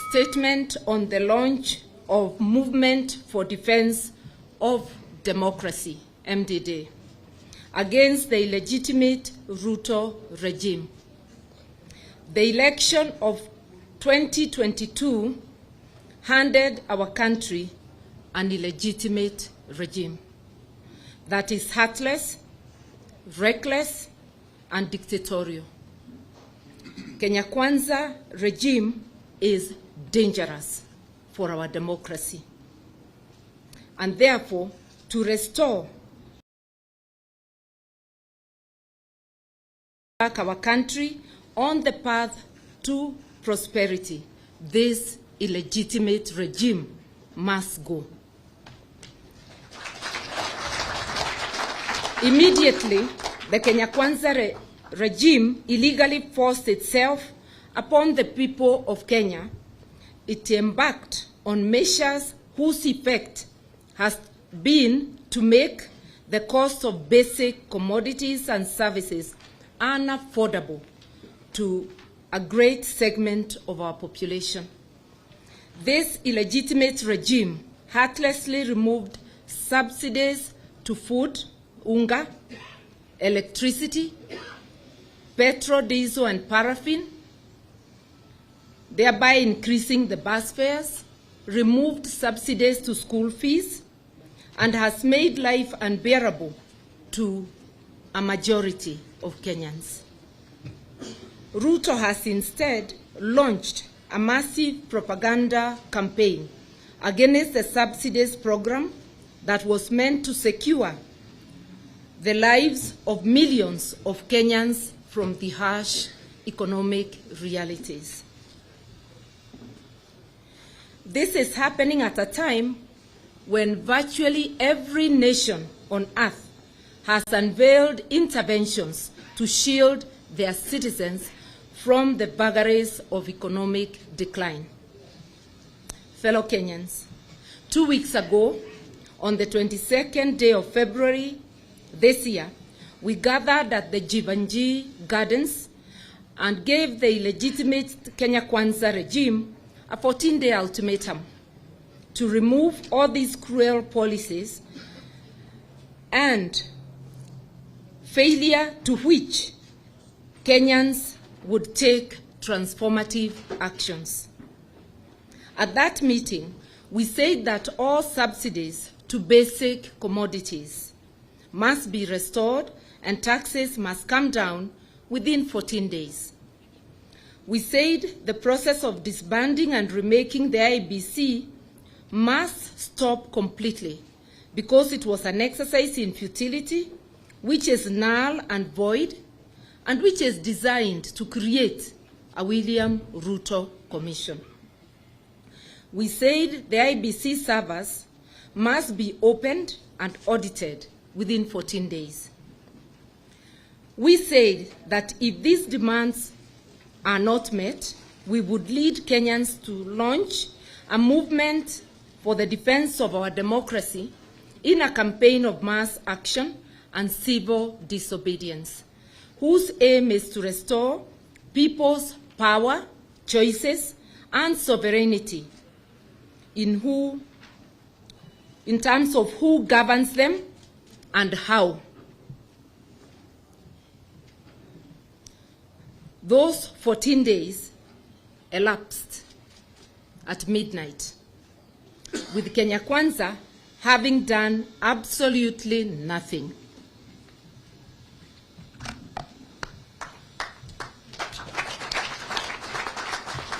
statement on the launch of Movement for Defense of Democracy, MDD, against the illegitimate Ruto regime. The election of 2022 handed our country an illegitimate regime that is heartless, reckless, and dictatorial. Kenya Kwanza regime is dangerous for our democracy. And therefore, to restore back our country on the path to prosperity, this illegitimate regime must go. Immediately, the Kenya Kwanza regime illegally forced itself upon the people of Kenya. It embarked on measures whose effect has been to make the cost of basic commodities and services unaffordable to a great segment of our population. This illegitimate regime heartlessly removed subsidies to food, unga, electricity, petrol, diesel, and paraffin, thereby increasing the bus fares, removed subsidies to school fees, and has made life unbearable to a majority of Kenyans. Ruto has instead launched a massive propaganda campaign against the subsidies program that was meant to secure the lives of millions of Kenyans from the harsh economic realities. This is happening at a time when virtually every nation on earth has unveiled interventions to shield their citizens from the vagaries of economic decline. Fellow Kenyans, 2 weeks ago, on the 22nd day of February this year, we gathered at the Jivanji Gardens and gave the illegitimate Kenya Kwanza regime a 14-day ultimatum to remove all these cruel policies, and failure to which Kenyans would take transformative actions. At that meeting, we said that all subsidies to basic commodities must be restored and taxes must come down within 14 days. We said the process of disbanding and remaking the IEBC must stop completely because it was an exercise in futility, which is null and void, and which is designed to create a William Ruto Commission. We said the IEBC servers must be opened and audited within 14 days. We said that if these demands are not met, we would lead Kenyans to launch a movement for the defense of our democracy in a campaign of mass action and civil disobedience, whose aim is to restore people's power, choices, and sovereignty in terms of who governs them and how. Those 14 days elapsed at midnight, with Kenya Kwanza having done absolutely nothing.